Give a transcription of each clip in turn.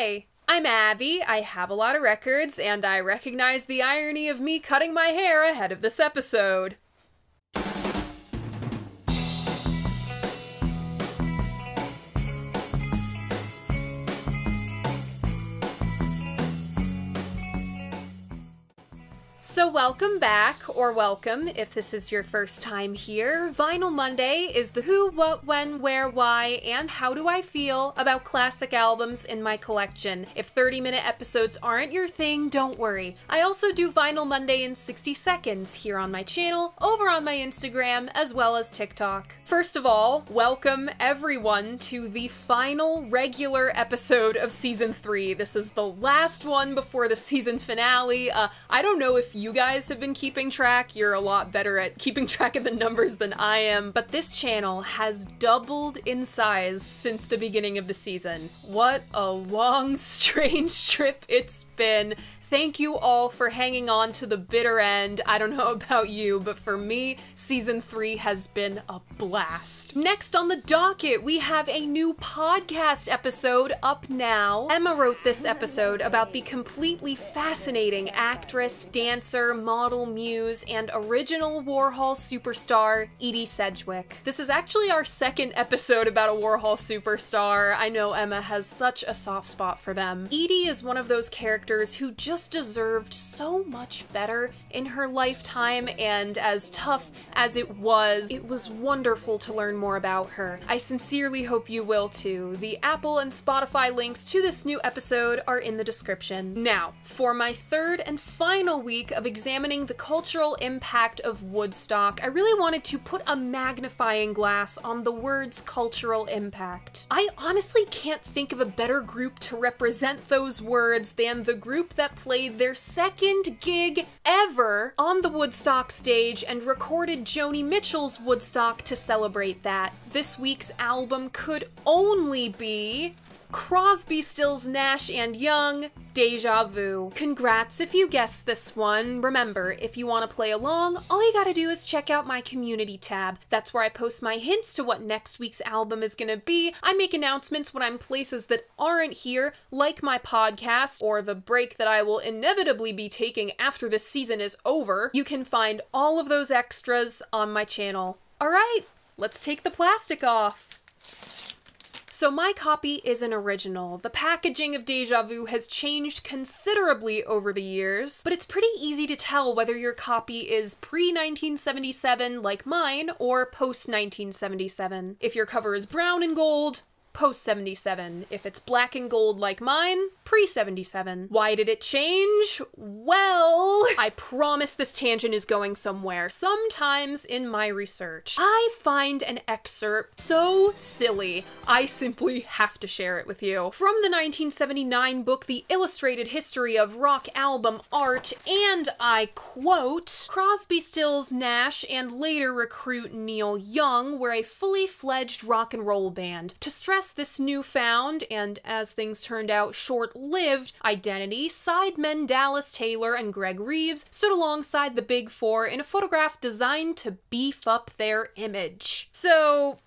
Hi, I'm Abby, I have a lot of records, and I recognize the irony of me cutting my hair ahead of this episode. So welcome back, or welcome if this is your first time here. Vinyl Monday is the who, what, when, where, why, and how do I feel about classic albums in my collection. If 30-minute episodes aren't your thing, don't worry. I also do Vinyl Monday in 60 seconds here on my channel, over on my Instagram, as well as TikTok. First of all, welcome everyone to the final regular episode of Season 3. This is the last one before the season finale. I don't know if you guys have been keeping track. You're a lot better at keeping track of the numbers than I am, but this channel has doubled in size since the beginning of the season. What a long, strange trip it's been. Thank you all for hanging on to the bitter end. I don't know about you, but for me, Season 3 has been a blast. Next on the docket, we have a new podcast episode up now. Emma wrote this episode about the completely fascinating actress, dancer, model, muse, and original Warhol superstar, Edie Sedgwick. This is actually our second episode about a Warhol superstar. I know Emma has such a soft spot for them. Edie is one of those characters who just deserved so much better in her lifetime, and as tough as it was wonderful to learn more about her. I sincerely hope you will too. The Apple and Spotify links to this new episode are in the description. Now, for my third and final week of examining the cultural impact of Woodstock, I really wanted to put a magnifying glass on the words cultural impact. I honestly can't think of a better group to represent those words than the group that played their second gig ever on the Woodstock stage and recorded Joni Mitchell's Woodstock to celebrate that. This week's album could only be Crosby, Stills, Nash Young, Deja Vu. Congrats if you guessed this one. Remember, if you want to play along, all you gotta do is check out my community tab. That's where I post my hints to what next week's album is gonna be. I make announcements when I'm places that aren't here, like my podcast, or the break that I will inevitably be taking after this season is over. You can find all of those extras on my channel. Alright, let's take the plastic off. So my copy is an original. The packaging of Deja Vu has changed considerably over the years, but it's pretty easy to tell whether your copy is pre-1977 like mine or post-1977. If your cover is brown and gold, post-77. If it's black and gold like mine, pre-77. Why did it change? Well, I promise this tangent is going somewhere. Sometimes in my research, I find an excerpt so silly, I simply have to share it with you. From the 1979 book, The Illustrated History of Rock Album Art, and I quote, Crosby, Stills, Nash, and later recruit Neil Young were a fully fledged rock and roll band. To stress this newfound, and as things turned out, short-lived identity, sidemen Dallas Taylor and Greg Reeves stood alongside the Big Four in a photograph designed to beef up their image. So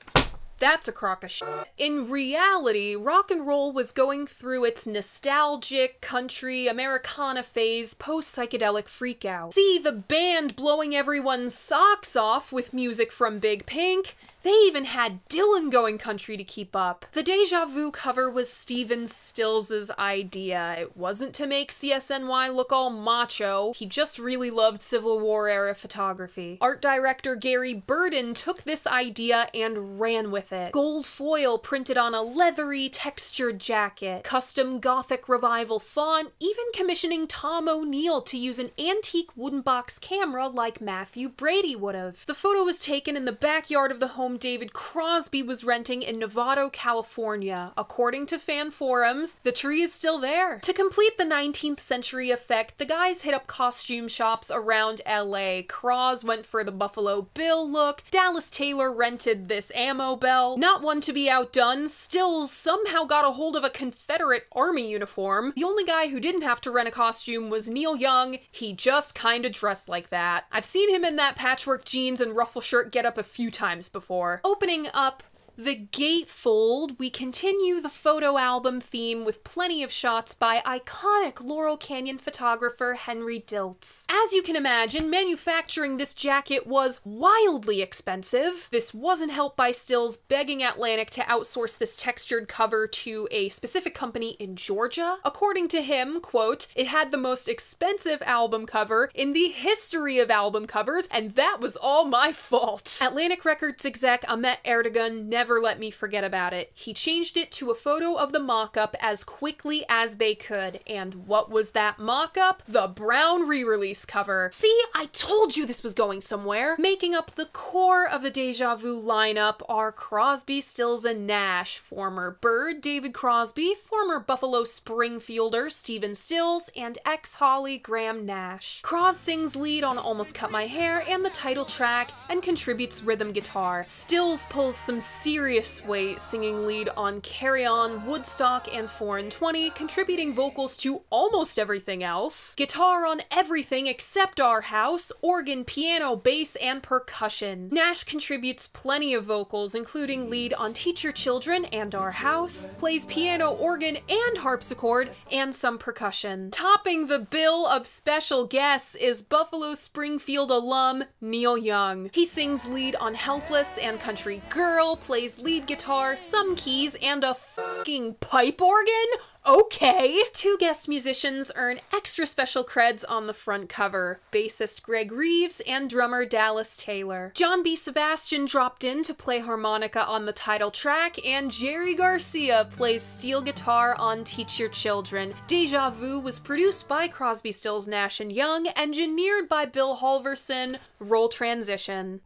that's a crock of shit. In reality, rock and roll was going through its nostalgic, country, Americana phase, post-psychedelic freakout. See the band blowing everyone's socks off with music from Big Pink. They even had Dylan going country to keep up. The Deja Vu cover was Steven Stills' idea. It wasn't to make CSNY look all macho. He just really loved Civil War era photography. Art director Gary Burden took this idea and ran with it. Gold foil printed on a leathery, textured jacket, custom Gothic revival font, even commissioning Tom O'Neill to use an antique wooden box camera like Matthew Brady would have. The photo was taken in the backyard of the home David Crosby was renting in Novato, California. According to fan forums, the tree is still there. To complete the 19th century effect, the guys hit up costume shops around LA. Cros went for the Buffalo Bill look, Dallas Taylor rented this ammo belt. Not one to be outdone, Stills somehow got a hold of a Confederate Army uniform. The only guy who didn't have to rent a costume was Neil Young. He just kinda dressed like that. I've seen him in that patchwork jeans and ruffle shirt getup a few times before. Opening up the gatefold, we continue the photo album theme with plenty of shots by iconic Laurel Canyon photographer Henry Diltz. As you can imagine, manufacturing this jacket was wildly expensive. This wasn't helped by Stills begging Atlantic to outsource this textured cover to a specific company in Georgia. According to him, quote, "It had the most expensive album cover in the history of album covers, and that was all my fault." Atlantic Records exec Ahmet Erdogan never let me forget about it. He changed it to a photo of the mock-up as quickly as they could. And what was that mock-up? The brown re-release cover. See, I told you this was going somewhere. Making up the core of the Deja Vu lineup are Crosby, Stills, and Nash, former Bird David Crosby, former Buffalo Springfielder Stephen Stills, and ex-Holly Graham Nash. Cros sings lead on Almost Cut My Hair and the title track and contributes rhythm guitar. Stills pulls some serious weight singing lead on Carry On, Woodstock, and 4 and 20, contributing vocals to almost everything else. Guitar on everything except Our House, organ, piano, bass, and percussion. Nash contributes plenty of vocals, including lead on Teach Your Children and Our House, plays piano, organ, and harpsichord, and some percussion. Topping the bill of special guests is Buffalo Springfield alum Neil Young. He sings lead on Helpless and Country Girl, plays lead guitar, some keys, and a fucking pipe organ? Okay! 2 guest musicians earn extra special creds on the front cover, bassist Greg Reeves and drummer Dallas Taylor. John B. Sebastian dropped in to play harmonica on the title track, and Jerry Garcia plays steel guitar on Teach Your Children. Deja Vu was produced by Crosby, Stills, Nash & Young, engineered by Bill Halverson. Roll transition.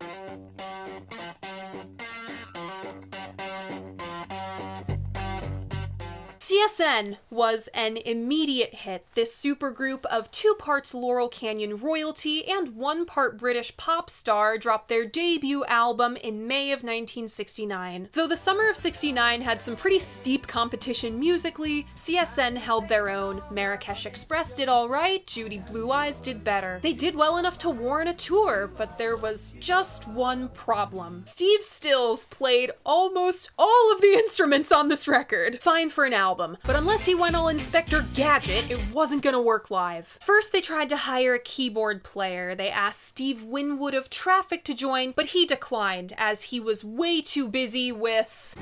CSN was an immediate hit. This supergroup of 2 parts Laurel Canyon royalty and 1 part British pop star dropped their debut album in May of 1969. Though the summer of '69 had some pretty steep competition musically, CSN held their own. Marrakesh Express did alright, Judy Blue Eyes did better. They did well enough to warrant a tour, but there was just one problem. Steve Stills played almost all of the instruments on this record. Fine for an album, but unless he went all Inspector Gadget, it wasn't gonna work live. First, they tried to hire a keyboard player. They asked Steve Winwood of Traffic to join, but he declined, as he was way too busy with...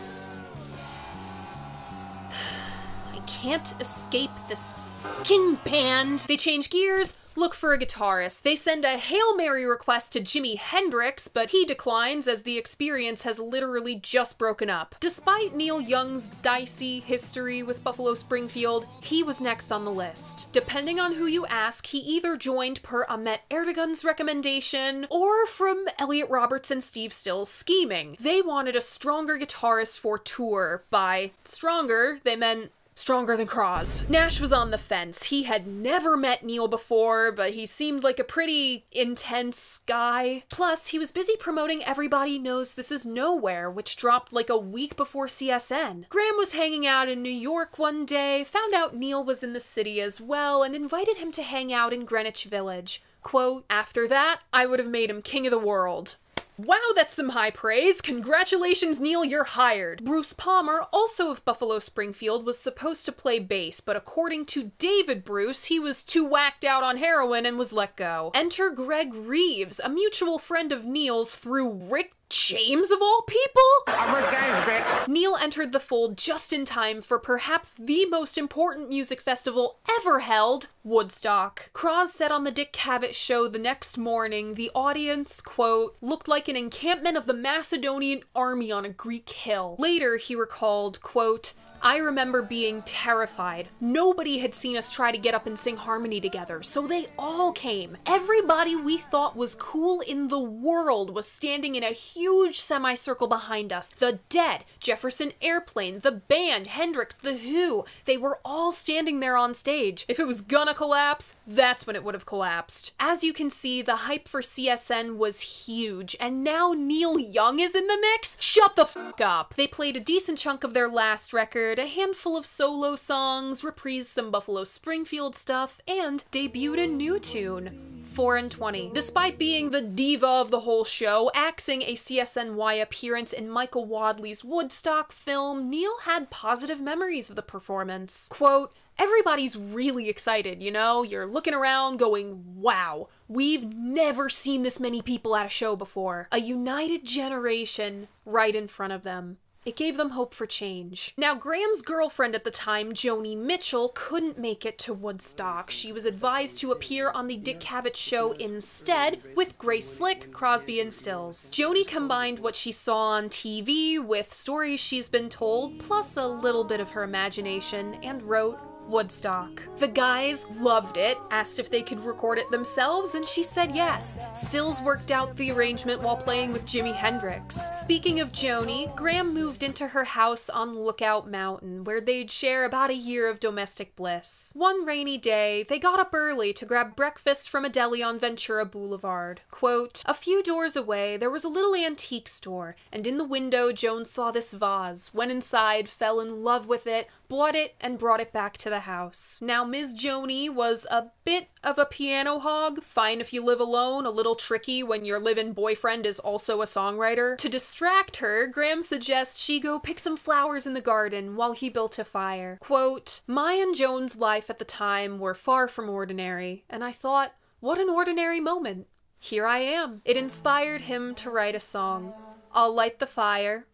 I can't escape this fucking band. They change gears, look for a guitarist. They send a Hail Mary request to Jimi Hendrix, but he declines as the Experience has literally just broken up. Despite Neil Young's dicey history with Buffalo Springfield, he was next on the list. Depending on who you ask, he either joined per Ahmet Erdogan's recommendation, or from Elliot Roberts and Steve Stills' scheming. They wanted a stronger guitarist for tour. By stronger, they meant stronger than Cros. Nash was on the fence. He had never met Neil before, but he seemed like a pretty intense guy. Plus, he was busy promoting Everybody Knows This Is Nowhere, which dropped like a week before CSN. Graham was hanging out in New York one day, found out Neil was in the city as well, and invited him to hang out in Greenwich Village. Quote, "After that, I would have made him king of the world." Wow, that's some high praise! Congratulations, Neil, you're hired! Bruce Palmer, also of Buffalo Springfield, was supposed to play bass, but according to David Bruce, he was too whacked out on heroin and was let go. Enter Greg Reeves, a mutual friend of Neil's through Rick James of all people? I'm Rick James, bitch! Neil entered the fold just in time for perhaps the most important music festival ever held, Woodstock. Cros said on the Dick Cavett show the next morning, the audience, quote, "looked like an encampment of the Macedonian army on a Greek hill." Later, he recalled, quote, "I remember being terrified. Nobody had seen us try to get up and sing harmony together, so they all came. Everybody we thought was cool in the world was standing in a huge semicircle behind us. The Dead, Jefferson Airplane, the band, Hendrix, The Who, they were all standing there on stage. If it was gonna collapse, that's when it would have collapsed." As you can see, the hype for CSN was huge, and now Neil Young is in the mix? Shut the fuck up! They played a decent chunk of their last record, a handful of solo songs, reprised some Buffalo Springfield stuff, and debuted a new tune. 4-20. Despite being the diva of the whole show, axing a CSNY appearance in Michael Wadley's Woodstock film, Neil had positive memories of the performance. Quote, "Everybody's really excited, you know? You're looking around going, wow, we've never seen this many people at a show before. A united generation right in front of them." It gave them hope for change. Now, Graham's girlfriend at the time, Joni Mitchell, couldn't make it to Woodstock. She was advised to appear on the Dick Cavett show instead, with Grace Slick, Crosby, and Stills. Joni combined what she saw on TV with stories she's been told, plus a little bit of her imagination, and wrote Woodstock. The guys loved it, asked if they could record it themselves, and she said yes. Stills worked out the arrangement while playing with Jimi Hendrix. Speaking of Joni, Graham moved into her house on Lookout Mountain, where they'd share about a year of domestic bliss. One rainy day, they got up early to grab breakfast from a deli on Ventura Boulevard. Quote, "A few doors away, there was a little antique store, and in the window Joan saw this vase, went inside, fell in love with it, bought it, and brought it back to the house." Now, Ms. Joni was a bit of a piano hog, fine if you live alone, a little tricky when your live-in boyfriend is also a songwriter. To distract her, Graham suggests she go pick some flowers in the garden while he built a fire. Quote, "My and Joan's life at the time were far from ordinary, and I thought, what an ordinary moment. Here I am." It inspired him to write a song. "I'll light the fire.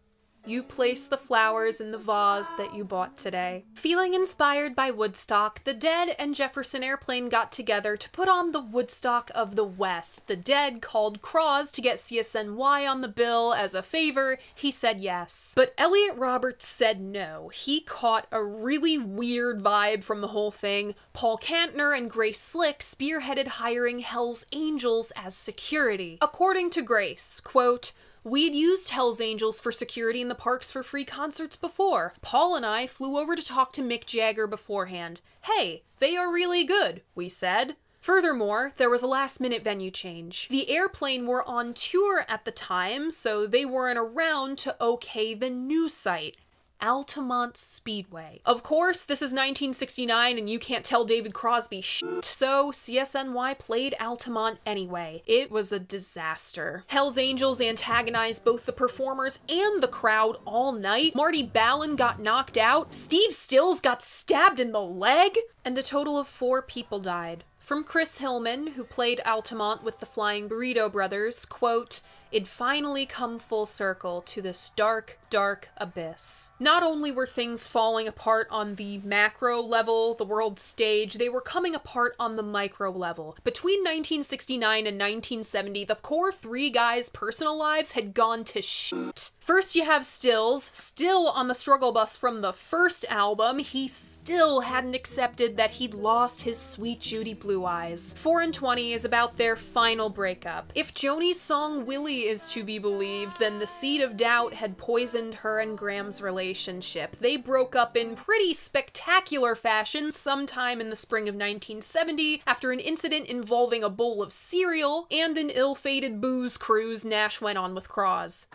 You place the flowers in the vase that you bought today." Feeling inspired by Woodstock, the Dead and Jefferson Airplane got together to put on the Woodstock of the West. The Dead called Cross to get CSNY on the bill. As a favor, he said yes. But Elliot Roberts said no. He caught a really weird vibe from the whole thing. Paul Kantner and Grace Slick spearheaded hiring Hell's Angels as security. According to Grace, quote, "We'd used Hell's Angels for security in the parks for free concerts before. Paul and I flew over to talk to Mick Jagger beforehand. Hey, they are really good, we said." Furthermore, there was a last-minute venue change. The Airplane were on tour at the time, so they weren't around to okay the new site. Altamont Speedway. Of course, this is 1969 and you can't tell David Crosby shit, so CSNY played Altamont anyway. It was a disaster. Hell's Angels antagonized both the performers and the crowd all night. Marty Ballin got knocked out, Steve Stills got stabbed in the leg, and a total of 4 people died. From Chris Hillman, who played Altamont with the Flying Burrito Brothers, quote, "It'd finally come full circle to this dark, dark abyss." Not only were things falling apart on the macro level, the world stage, they were coming apart on the micro level. Between 1969 and 1970, the core 3 guys' personal lives had gone to shit. First you have Stills, still on the struggle bus from the first album. He still hadn't accepted that he'd lost his sweet Judy Blue Eyes. 4-20 is about their final breakup. If Joni's song Willie is to be believed, then the seed of doubt had poisoned her and Graham's relationship. They broke up in pretty spectacular fashion sometime in the spring of 1970 after an incident involving a bowl of cereal and an ill-fated booze cruise Nash went on with Cross.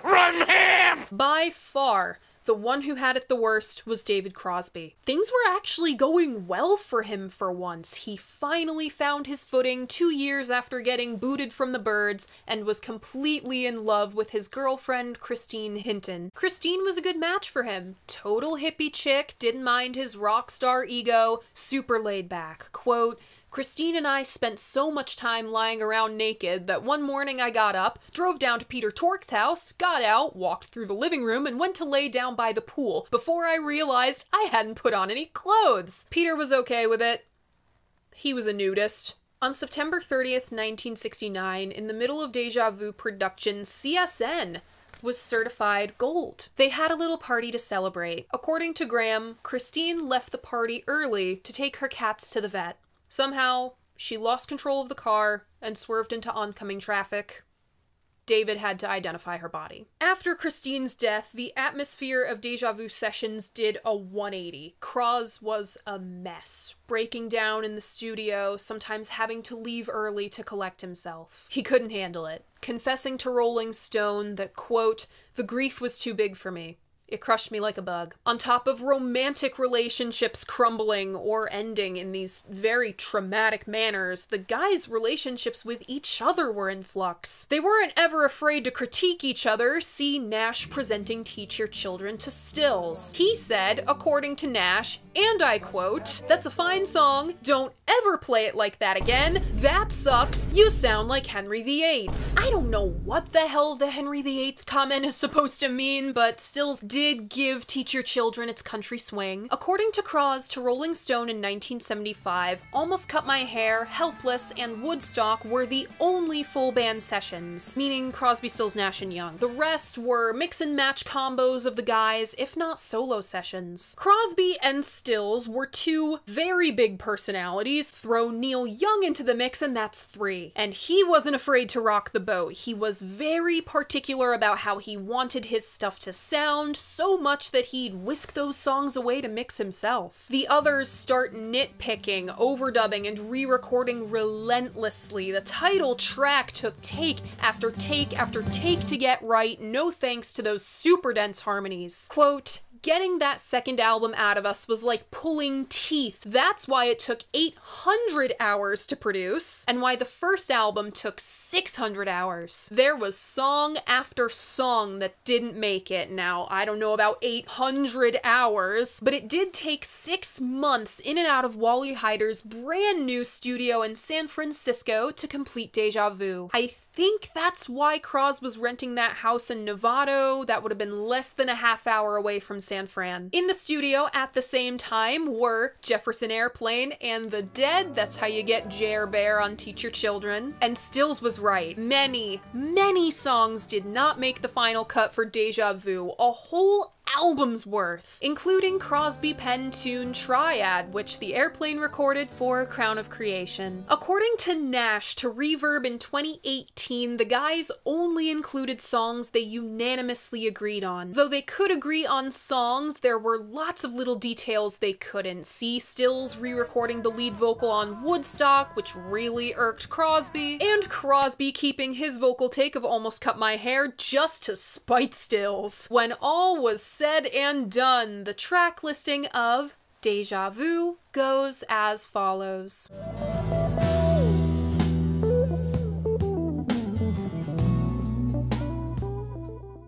Run him! By far, the one who had it the worst was David Crosby. Things were actually going well for him for once. He finally found his footing 2 years after getting booted from the Byrds and was completely in love with his girlfriend, Christine Hinton. Christine was a good match for him. Total hippie chick, didn't mind his rock star ego, super laid back. Quote, "Christine and I spent so much time lying around naked that one morning I got up, drove down to Peter Tork's house, got out, walked through the living room, and went to lay down by the pool before I realized I hadn't put on any clothes." Peter was okay with it. He was a nudist. On September 30th, 1969, in the middle of Deja Vu production, CSN was certified gold. They had a little party to celebrate. According to Graham, Christine left the party early to take her cats to the vet. Somehow, she lost control of the car and swerved into oncoming traffic. David had to identify her body. After Christine's death, the atmosphere of Deja Vu sessions did a 180. Cross was a mess, breaking down in the studio, sometimes having to leave early to collect himself. He couldn't handle it, confessing to Rolling Stone that, quote, "The grief was too big for me. It crushed me like a bug. On top of romantic relationships crumbling or ending in these very traumatic manners, the guys' relationships with each other were in flux. They weren't ever afraid to critique each other. See Nash presenting Teach Your Children to Stills. He said, according to Nash, and I quote, "That's a fine song. Don't ever play it like that again. That sucks. You sound like Henry VIII. I don't know what the hell the Henry VIII comment is supposed to mean, but Stills did give Teach Your Children its country swing. According to Crosby to Rolling Stone in 1975, Almost Cut My Hair, Helpless, and Woodstock were the only full band sessions, meaning Crosby, Stills, Nash Young. The rest were mix and match combos of the guys, if not solo sessions. Crosby and Stills were two very big personalities. Throw Neil Young into the mix and that's three. And he wasn't afraid to rock the boat. He was very particular about how he wanted his stuff to sound, so much that he'd whisk those songs away to mix himself. The others start nitpicking, overdubbing, and re-recording relentlessly. The title track took take after take after take to get right, no thanks to those super dense harmonies. Quote, "Getting that second album out of us was like pulling teeth. That's why it took 800 hours to produce, and why the first album took 600 hours. There was song after song that didn't make it. Now, I don't know about 800 hours, but it did take 6 months in and out of Wally Heider's brand new studio in San Francisco to complete Deja Vu. I think that's why Crosby was renting that house in Novato. That would have been less than a half hour away from San Fran. In the studio at the same time were Jefferson Airplane and The Dead. That's how you get Jer Bear on Teach Your Children. And Stills was right. Many songs did not make the final cut for Deja Vu. A whole album's worth, including Crosby pen tune Triad, which the Airplane recorded for Crown of Creation. According to Nash to Reverb in 2018, the guys only included songs they unanimously agreed on. Though they could agree on songs, there were lots of little details they couldn't. See Stills re-recording the lead vocal on Woodstock, which really irked Crosby, and Crosby keeping his vocal take of Almost Cut My Hair just to spite Stills. When all was said and done, the track listing of Deja Vu goes as follows.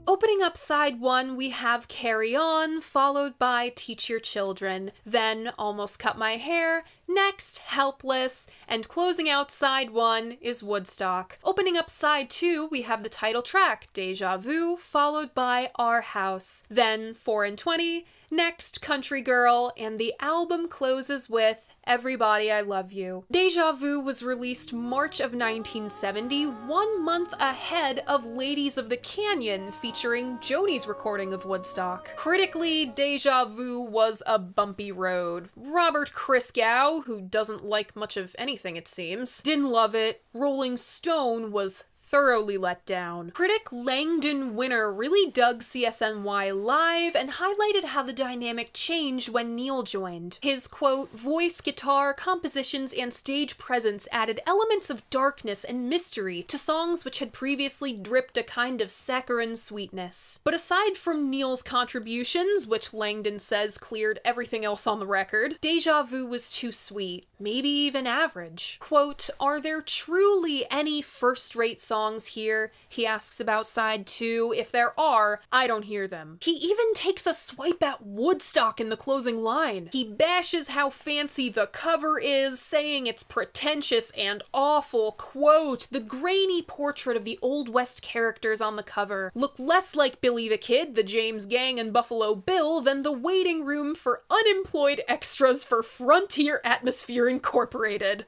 Opening up side 1, we have Carry On, followed by Teach Your Children, then Almost Cut My Hair, next Helpless, and closing out side 1 is Woodstock. Opening up side 2, we have the title track, Deja Vu, followed by Our House, then 4 and 20, next Country Girl, and the album closes with Everybody I Love You. Deja Vu was released March of 1970, 1 month ahead of Ladies of the Canyon, featuring Joni's recording of Woodstock. Critically, Deja Vu was a bumpy road. Robert Christgau, who doesn't like much of anything it seems, didn't love it. Rolling Stone was thoroughly let down. Critic Langdon Winner really dug CSNY live and highlighted how the dynamic changed when Neil joined. His, quote, voice, guitar, compositions, and stage presence added elements of darkness and mystery to songs which had previously dripped a kind of saccharine sweetness. But aside from Neil's contributions, which Langdon says cleared everything else on the record, Deja Vu was too sweet, maybe even average. Quote, "Are there truly any first-rate songs here?" he asks about side 2. "If there are, I don't hear them." He even takes a swipe at Woodstock in the closing line. He bashes how fancy the cover is, saying it's pretentious and awful. Quote, "The grainy portrait of the Old West characters on the cover look less like Billy the Kid, the James Gang, and Buffalo Bill than the waiting room for unemployed extras for Frontier Atmosphere Incorporated."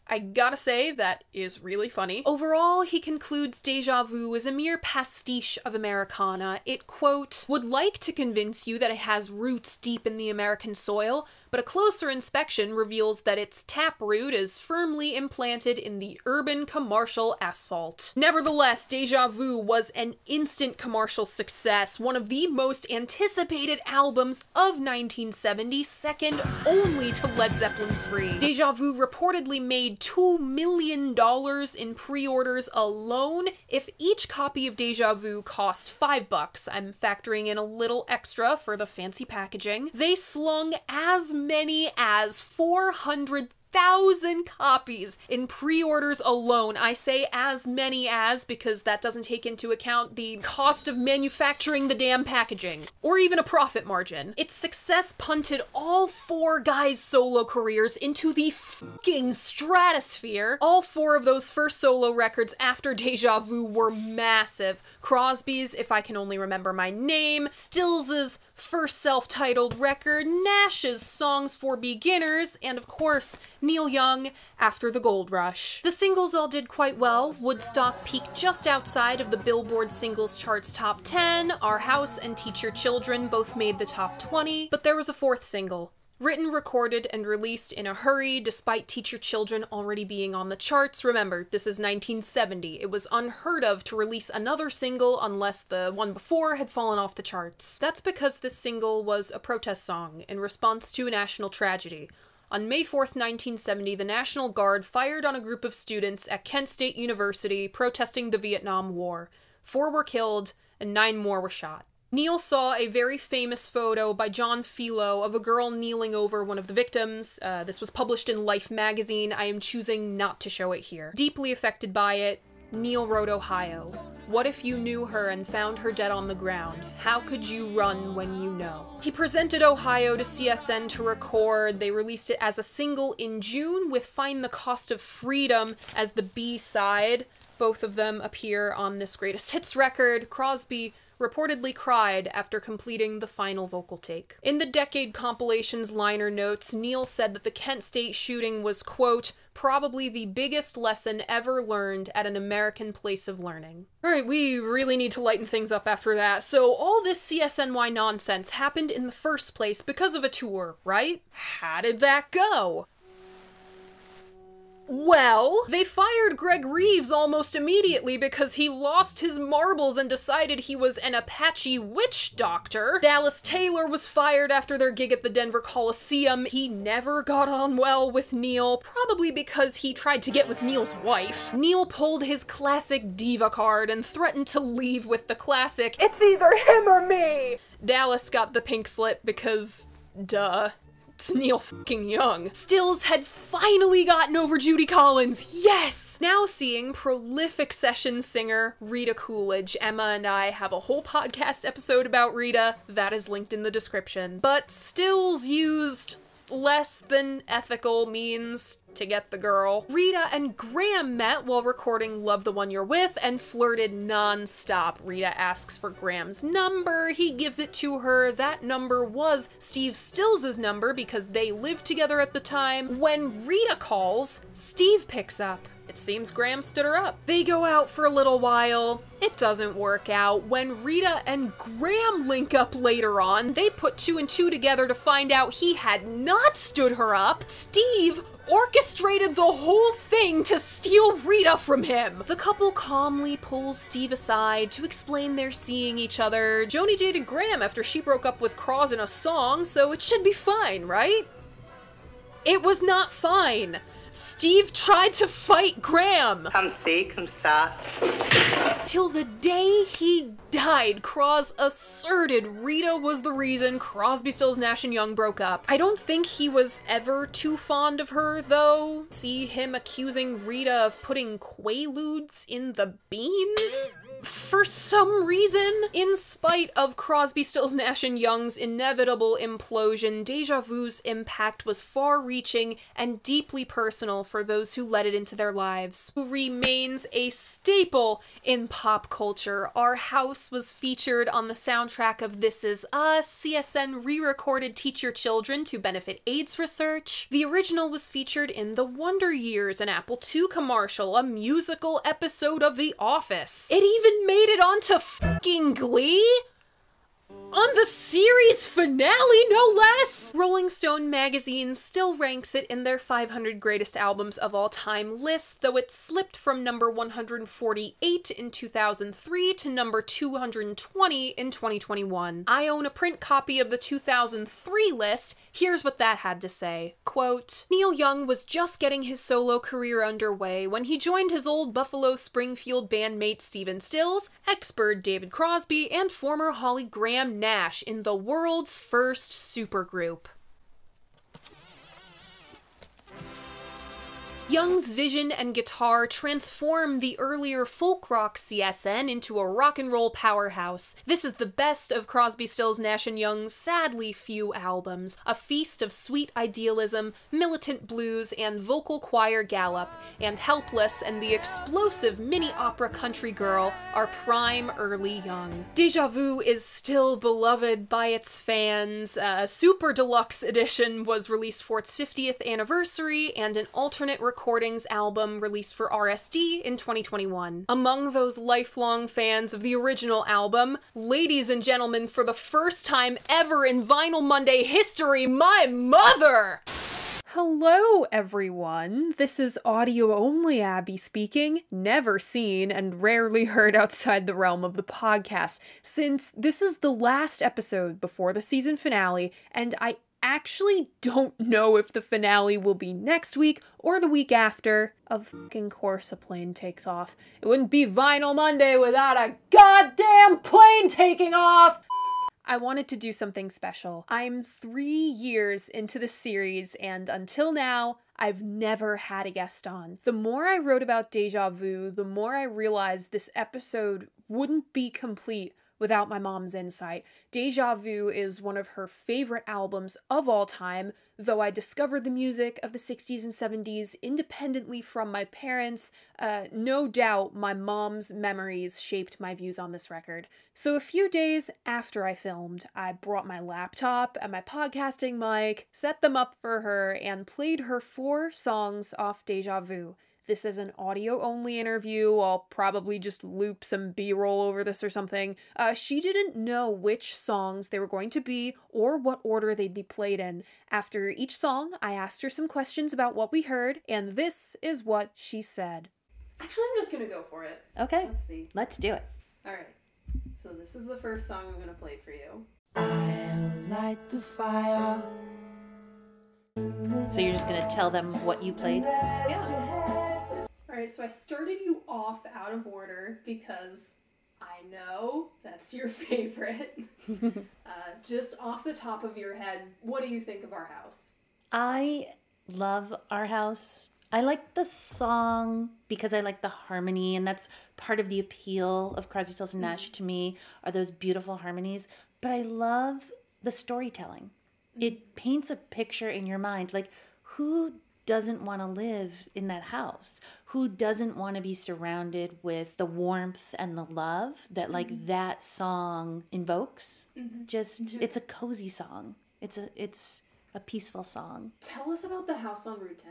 I gotta say, that is really funny. Overall, he concludes Deja Vu is a mere pastiche of Americana. It, quote, "would like to convince you that it has roots deep in the American soil, but a closer inspection reveals that its taproot is firmly implanted in the urban commercial asphalt." Nevertheless, Deja Vu was an instant commercial success, one of the most anticipated albums of 1970, second only to Led Zeppelin III. Deja Vu reportedly made made $2 million in pre-orders alone. If each copy of Deja Vu cost $5, I'm factoring in a little extra for the fancy packaging, they slung as many as 400,000 copies in pre-orders alone. I say as many as because that doesn't take into account the cost of manufacturing the damn packaging, or even a profit margin. Its success punted all four guys' solo careers into the fucking stratosphere. All four of those first solo records after Deja Vu were massive. Crosby's If I Can Only Remember My Name, Stills's first self-titled record, Nash's Songs for Beginners, and of course, Neil Young, After the Gold Rush. The singles all did quite well. Woodstock peaked just outside of the Billboard Singles Chart's top 10, Our House and Teach Your Children both made the top 20, but there was a fourth single. Written, recorded, and released in a hurry, despite Teach Your Children already being on the charts. Remember, this is 1970. It was unheard of to release another single unless the one before had fallen off the charts. That's because this single was a protest song in response to a national tragedy. On May 4th, 1970, the National Guard fired on a group of students at Kent State University protesting the Vietnam War. 4 were killed, and 9 more were shot. Neil saw a very famous photo by John Philo of a girl kneeling over one of the victims. This was published in Life magazine. I am choosing not to show it here. Deeply affected by it, Neil wrote Ohio. What if you knew her and found her dead on the ground? How could you run when you know? He presented Ohio to CSN to record. They released it as a single in June with Find the Cost of Freedom as the B-side. Both of them appear on this greatest hits record. Crosby reportedly cried after completing the final vocal take. In the Decade compilation's liner notes, Neil said that the Kent State shooting was, quote, probably the biggest lesson ever learned at an American place of learning. Alright, we really need to lighten things up after that. So all this CSNY nonsense happened in the first place because of a tour, right? How did that go? Well, they fired Greg Reeves almost immediately because he lost his marbles and decided he was an Apache witch doctor. Dallas Taylor was fired after their gig at the Denver Coliseum. He never got on well with Neil, probably because he tried to get with Neil's wife. Neil pulled his classic diva card and threatened to leave with the classic, "It's either him or me!" Dallas got the pink slip because, duh. It's Neil fucking Young. Stills had finally gotten over Judy Collins, yes! Now seeing prolific session singer Rita Coolidge. Emma and I have a whole podcast episode about Rita, that is linked in the description. But Stills used less than ethical means to get the girl. Rita and Graham met while recording Love the One You're With and flirted non-stop. Rita asks for Graham's number, he gives it to her. That number was Steve Stills' number because they lived together at the time. When Rita calls, Steve picks up. It seems Graham stood her up. They go out for a little while. It doesn't work out. When Rita and Graham link up later on, they put 2 and 2 together to find out he had not stood her up. Steve orchestrated the whole thing to steal Rita from him. The couple calmly pulls Steve aside to explain they're seeing each other. Joni dated Graham after she broke up with Cross in a song, so it should be fine, right? It was not fine. Steve tried to fight Graham. Come see, come ça. Till the day he died, Cross asserted Rita was the reason Crosby, Stills, Nash Young broke up. I don't think he was ever too fond of her, though. See him accusing Rita of putting Quaaludes in the beans? For some reason, in spite of Crosby, Stills, Nash & Young's inevitable implosion, Deja Vu's impact was far-reaching and deeply personal for those who let it into their lives. Who remains a staple in pop culture. Our House was featured on the soundtrack of This Is Us. CSN re-recorded Teach Your Children to benefit AIDS research. The original was featured in The Wonder Years, an Apple II commercial, a musical episode of The Office. It even made it onto fucking Glee? On the series finale, no less? Rolling Stone magazine still ranks it in their 500 greatest albums of all time list, though it slipped from number 148 in 2003 to number 220 in 2021. I own a print copy of the 2003 list. Here's what that had to say. Quote, Neil Young was just getting his solo career underway when he joined his old Buffalo Springfield bandmate Stephen Stills, ex-Bird David Crosby, and former Holly Graham Nash in the world's first supergroup. Young's vision and guitar transform the earlier folk rock CSN into a rock and roll powerhouse. This is the best of Crosby, Stills, Nash Young's sadly few albums, a feast of sweet idealism, militant blues, and vocal choir gallop, and Helpless and the explosive mini-opera country girl are prime early Young. Deja Vu is still beloved by its fans. A super deluxe edition was released for its 50th anniversary, and an alternate recordings album released for RSD in 2021. Among those lifelong fans of the original album, ladies and gentlemen, for the first time ever in Vinyl Monday history, my mother! Hello, everyone. This is audio-only Abby speaking, never seen and rarely heard outside the realm of the podcast, since this is the last episode before the season finale, and I actually don't know if the finale will be next week or the week after. Of fucking course a plane takes off. It wouldn't be Vinyl Monday without a goddamn plane taking off! I wanted to do something special. I'm 3 years into the series, and until now, I've never had a guest on. The more I wrote about Deja Vu, the more I realized this episode wouldn't be complete without my mom's insight. Deja Vu is one of her favorite albums of all time, though I discovered the music of the 60s and 70s independently from my parents. No doubt my mom's memories shaped my views on this record. So a few days after I filmed, I brought my laptop and my podcasting mic, set them up for her, and played her 4 songs off Deja Vu. This is an audio-only interview. I'll probably just loop some B-roll over this or something. She didn't know which songs they were going to be or what order they'd be played in. After each song, I asked her some questions about what we heard, and this is what she said. Actually, I'm just gonna go for it. Okay. Let's see. Let's do it. Alright. So this is the first song I'm gonna play for you. I'll light the fire. So you're just gonna tell them what you played? Yeah. Alright, so I started you off out of order because I know that's your favorite. Just off the top of your head, what do you think of Our House? I love Our House. I like the song because I like the harmony, and that's part of the appeal of Crosby, Stills, and Nash to me, are those beautiful harmonies. But I love the storytelling. It paints a picture in your mind. Like, who doesn't want to live in that house? Who doesn't want to be surrounded with the warmth and the love that like that song invokes? Just it's a cozy song. It's a peaceful song. Tell us about the house on Route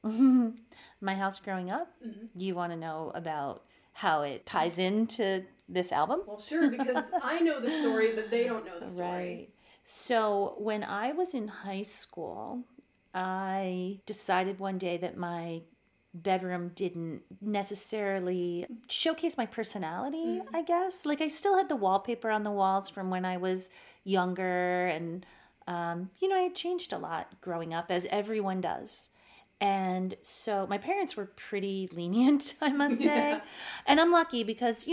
10. My house growing up. You want to know about how it ties into this album? Well, sure, because I know the story, but they don't know the story. Right. So when I was in high school, I decided one day that my bedroom didn't necessarily showcase my personality, I guess. Like, I still had the wallpaper on the walls from when I was younger, and, I had changed a lot growing up, as everyone does. And so my parents were pretty lenient, I must say. Yeah. And I'm lucky because,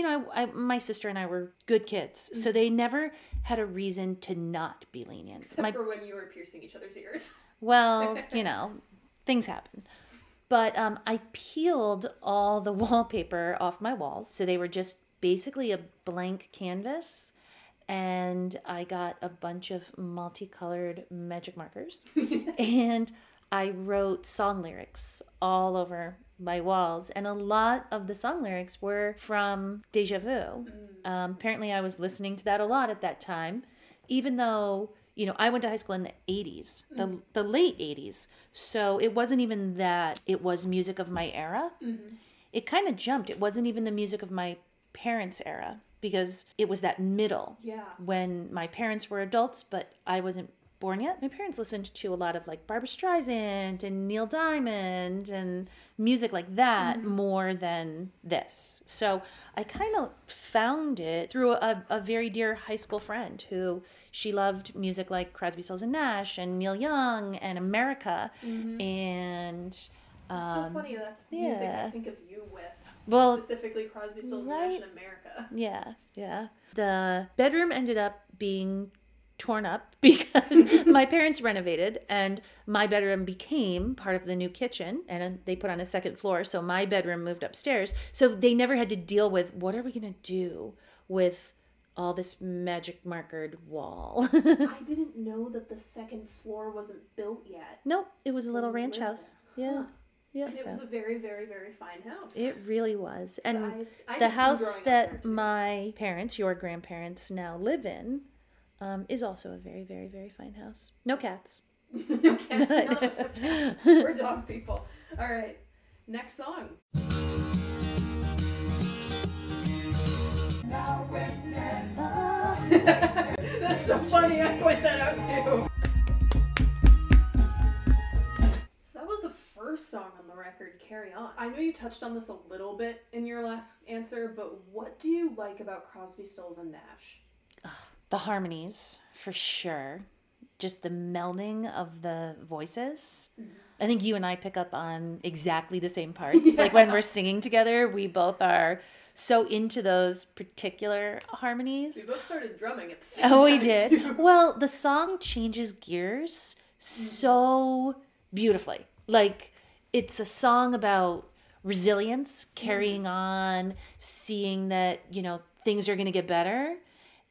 my sister and I were good kids. So they never had a reason to not be lenient. Except for when you were piercing each other's ears. Well, things happen. But I peeled all the wallpaper off my walls. So they were just basically a blank canvas. And I got a bunch of multicolored magic markers. And I wrote song lyrics all over my walls. And a lot of the song lyrics were from Deja Vu. Apparently I was listening to that a lot at that time. Even though, I went to high school in the 80s, the late 80s. So it wasn't even that it was music of my era. It kind of jumped. It wasn't even the music of my parents' era, because it was that middle when my parents were adults, but I wasn't born yet. My parents listened to a lot of like Barbra Streisand and Neil Diamond and music like that more than this. So I kind of found it through a very dear high school friend who she loved music like Crosby, Stills and Nash and Neil Young and America. And It's so funny. That's the music I think of you with. Well, specifically Crosby, Stills and Nash in America. Yeah. The bedroom ended up being torn up because my parents renovated and my bedroom became part of the new kitchen and they put on a second floor. So my bedroom moved upstairs. So they never had to deal with what are we going to do with all this magic markered wall. I didn't know that the second floor wasn't built yet. Nope. It was a little ranch house. Yeah. Huh. Yeah, and it was a very, very, very fine house. It really was. And I the did some house growing up that there, too. my parents, your grandparents, now live in is also a very, very, very fine house. No cats. No cats. None of us have cats. We're dog people. All right. Next song. That's so funny. I point that out too. So that was the first song on the record, Carry On. I know you touched on this a little bit in your last answer, but what do you like about Crosby, Stills and Nash? The harmonies, for sure. Just the melding of the voices. I think you and I pick up on exactly the same parts. Like when we're singing together, we both are so into those particular harmonies. We both started drumming at the same time. Oh, we did. Too. Well, the song changes gears so beautifully. Like, it's a song about resilience, carrying on, seeing that, you know, things are going to get better.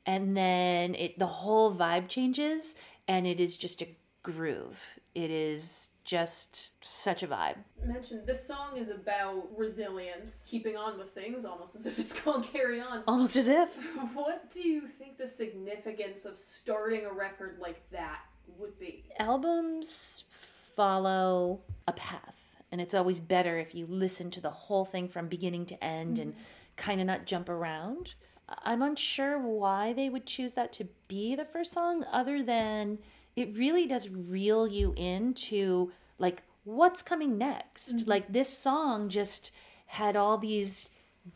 And then the whole vibe changes, and it is just a groove. It is just such a vibe. I mentioned this song is about resilience, keeping on with things, almost as if it's called Carry On. Almost as if. What do you think the significance of starting a record like that would be? Albums follow a path, and it's always better if you listen to the whole thing from beginning to end and kind of not jump around. I'm unsure why they would choose that to be the first song, other than it really does reel you into like what's coming next. Like this song just had all these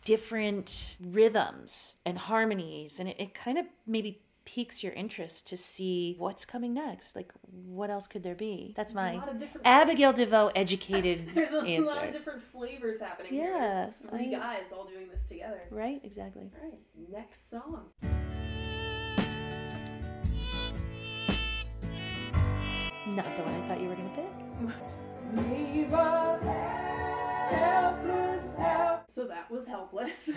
different rhythms and harmonies, and it kind of maybe piques your interest to see what's coming next. Like, what else could there be? That's There's a my lot of different Abigail DeVoe educated There's a answer. lot of different flavors happening here. Yeah, There's three guys all doing this together. Right? Exactly. All right, next song. Not the one I thought you were going to pick. Leave us helpless, help. So that was Helpless.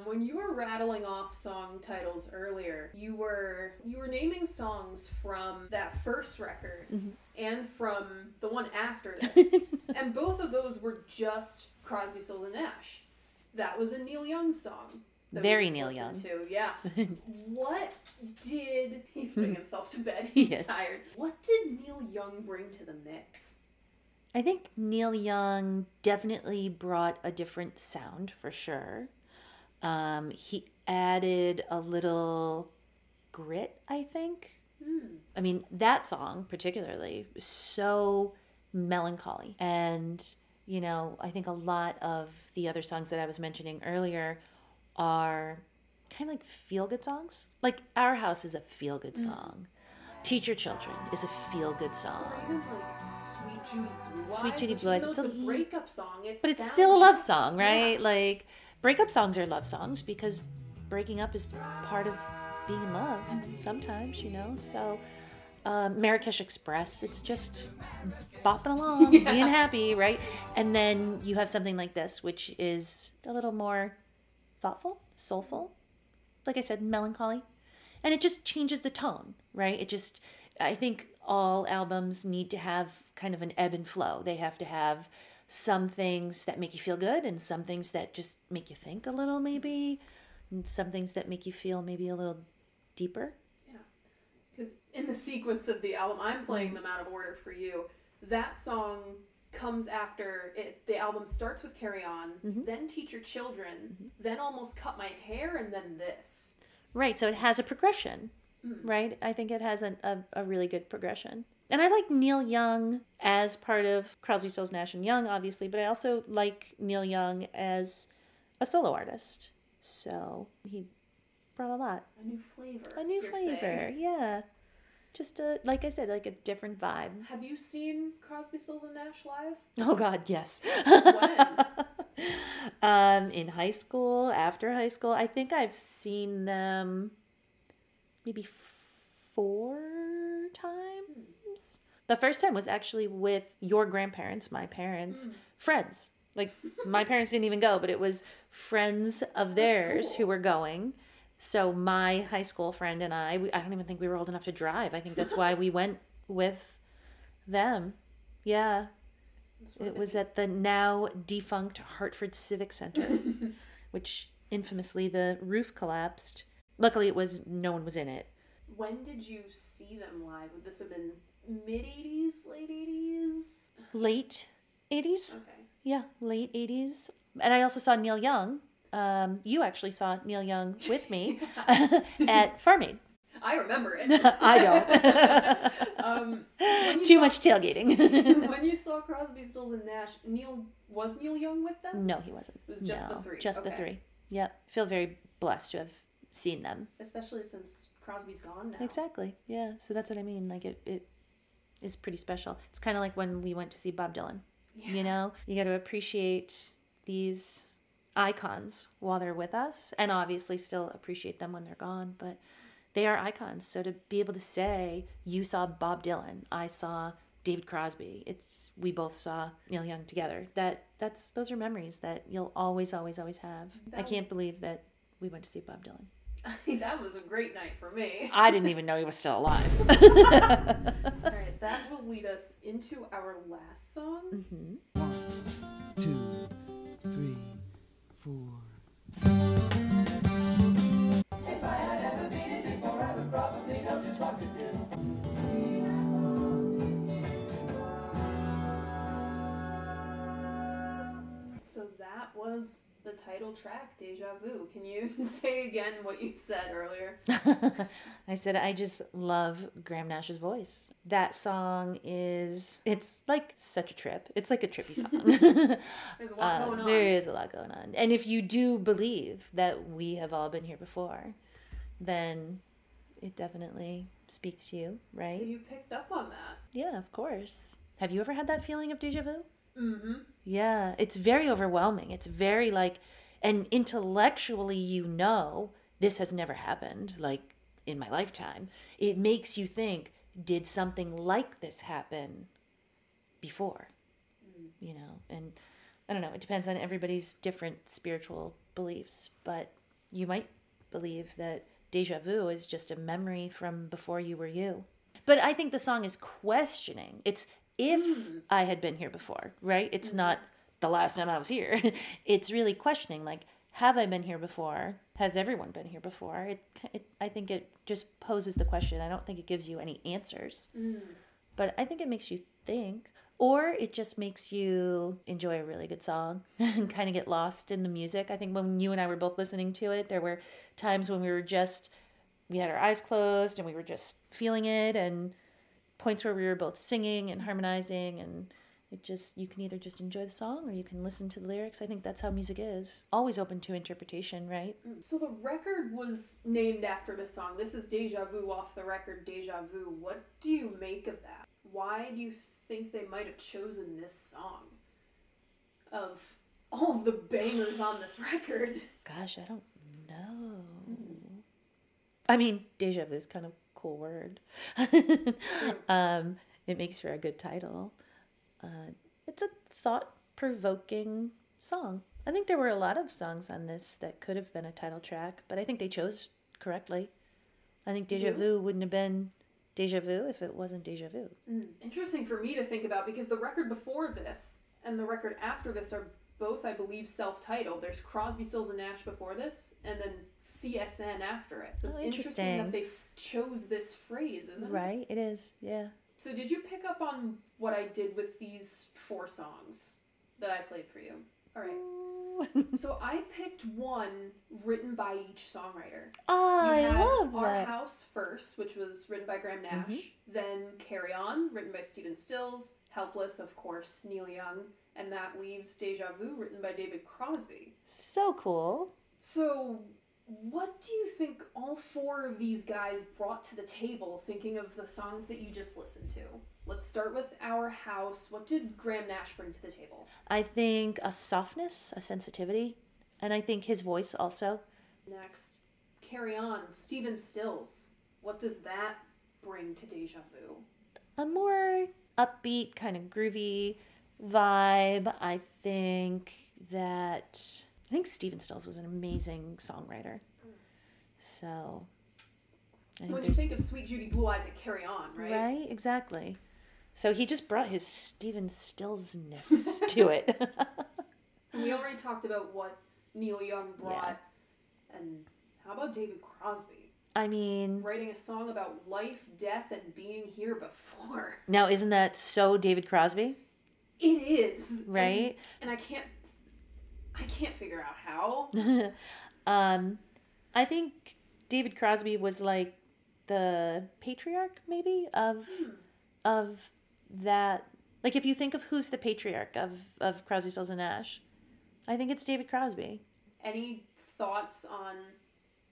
When you were rattling off song titles earlier, you were naming songs from that first record and from the one after this. And both of those were just Crosby, Stills and Nash. That was a Neil Young song. that we Very just Neil listened Young. To. Yeah. What did... He's putting himself to bed. He's Yes. tired. What did Neil Young bring to the mix? I think Neil Young definitely brought a different sound for sure. He added a little grit, I think. I mean, that song particularly was so melancholy. And, you know, I think a lot of the other songs that I was mentioning earlier are kind of like feel-good songs. Like Our House is a feel-good song. Teach Your Children is a feel-good song. Even like Sweet Judy Blue Eyes. Sweet Judy which Blue Eyes, even it's though a a breakup song. But it's sounds still a like- love song, right? Yeah. Like, breakup songs are love songs because breaking up is part of being in love sometimes, you know? So, Marrakesh Express, it's just bopping along, being happy, right? And then you have something like this, which is a little more thoughtful, soulful, like I said, melancholy. And it just changes the tone, right? It just, I think all albums need to have kind of an ebb and flow. They have to have some things that make you feel good and some things that just make you think a little maybe, and some things that make you feel maybe a little deeper. Yeah. Because in the sequence of the album, I'm playing them out of order for you. That song comes after it. The album starts with Carry On, then Teach Your Children, then Almost Cut My Hair, and then this. Right, so it has a progression, right? I think it has a really good progression. And I like Neil Young as part of Crosby, Stills, Nash and Young, obviously, but I also like Neil Young as a solo artist. So he brought a lot. A new flavor. A new flavor, yeah. Just like I said, like a different vibe. Have you seen Crosby, Stills, and Nash live? Oh God, yes. When? In high school, after high school, I think I've seen them maybe 4 times. The first time was actually with your grandparents, my parents, friends. Like my parents didn't even go, but it was friends of theirs who were going. So my high school friend and I don't even think we were old enough to drive. I think that's why we went with them. Yeah. It was at the now defunct Hartford Civic Center, which infamously the roof collapsed. Luckily no one was in it. When did you see them live? Would this have been mid-80s, late 80s? Late 80s. Okay. Yeah, late 80s. And I also saw Neil Young. You actually saw Neil Young with me at Farm Aid. I remember it. I don't. Too much tailgating. When you saw Crosby, Stills, and Nash, was Neil Young with them? No, he wasn't. It was just the three. Just the three. Yep. Feel very blessed to have seen them. Especially since Crosby's gone now. Exactly. Yeah. So that's what I mean. Like it is pretty special. It's kind of like when we went to see Bob Dylan. Yeah. You know, you got to appreciate these icons while they're with us, and obviously still appreciate them when they're gone. But they are icons. So to be able to say you saw Bob Dylan, I saw David Crosby, we both saw Neil Young together. Those are memories that you'll always have. I can't believe that we went to see Bob Dylan. That was a great night for me. I didn't even know he was still alive. All right, that will lead us into our last song. Mm-hmm. 1, 2, 3, 4. If I had ever been it before, I would probably know just what to do. So that was the title track, Deja Vu. Can you say again what you said earlier? I said I just love Graham Nash's voice. That song it's like such a trip. It's like a trippy song. There's a lot going on. There is a lot going on. And if you do believe that we have all been here before, then it definitely speaks to you, right? So you picked up on that. Yeah, of course. Have you ever had that feeling of deja vu? Mm-hmm. Yeah, it's very overwhelming. It's very and intellectually, this has never happened, in my lifetime. It makes you think, did something like this happen before? And I don't know, it depends on everybody's different spiritual beliefs, but you might believe that deja vu is just a memory from before you were you. But I think the song is questioning. It's if I had been here before, right? It's not the last time I was here. It's really questioning, have I been here before? Has everyone been here before? I think it just poses the question. I don't think it gives you any answers. But I think it makes you think. Or it just makes you enjoy a really good song and kind of get lost in the music. I think when you and I were both listening to it, there were times when we had our eyes closed and we were just feeling it, and points where we were both singing and harmonizing, and you can either just enjoy the song or you can listen to the lyrics. I think that's how music is. Always open to interpretation, right? So the record was named after the song. This is Deja Vu off the record Deja Vu. What do you make of that? Why do you think they might have chosen this song of all of the bangers on this record? Gosh, I don't know. I mean, deja vu is kind of a cool word. It makes for a good title. It's a thought-provoking song. I think there were a lot of songs on this that could have been a title track, but I think they chose correctly. I think Deja Vu wouldn't have been Deja Vu if it wasn't Deja Vu. Interesting for me to think about, because the record before this and the record after this are both, I believe, self-titled. There's Crosby, Stills, and Nash before this, and then CSN after it. It's interesting that they chose this phrase, isn't it? Right, it is, yeah. So did you pick up on what I did with these 4 songs that I played for you? All right. So I picked one written by each songwriter. I love Our that. House first, which was written by Graham Nash. Then Carry On, written by Stephen Stills. Helpless, of course, Neil Young. And that leaves Deja Vu, written by David Crosby. So cool. So, what do you think all four of these guys brought to the table, thinking of the songs that you just listened to? Let's start with Our House. What did Graham Nash bring to the table? I think a softness, a sensitivity, and I think his voice also. Next, Carry On, Stephen Stills. What does that bring to Deja Vu? A more upbeat, kind of groovy vibe. I think Stephen Stills was an amazing songwriter. So When you think of Sweet Judy Blue Eyes and Carry On, right? Right, exactly. So he just brought his Stephen Stillsness to it. We already talked about what Neil Young brought. Yeah. And how about David Crosby? I mean... writing a song about life, death, and being here before. Now, isn't that so David Crosby? It is. Right? And I can't figure out how. I think David Crosby was like the patriarch, maybe, of that. Like, if you think of who's the patriarch of Crosby, Stills, and Nash, I think it's David Crosby. Any thoughts on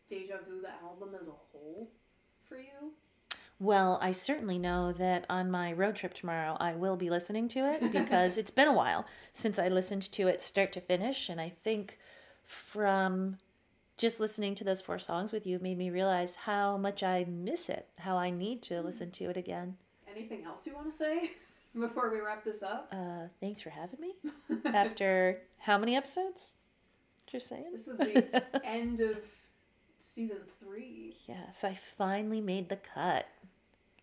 Deja Vu, the album as a whole, for you? Well, I certainly know that on my road trip tomorrow, I will be listening to it because it's been a while since I listened to it start to finish. And I think from just listening to those 4 songs with you made me realize how much I miss it, how I need to listen to it again. Anything else you want to say before we wrap this up? Thanks for having me. After how many episodes? Just saying. This is the end of season 3. Yeah, so I finally made the cut.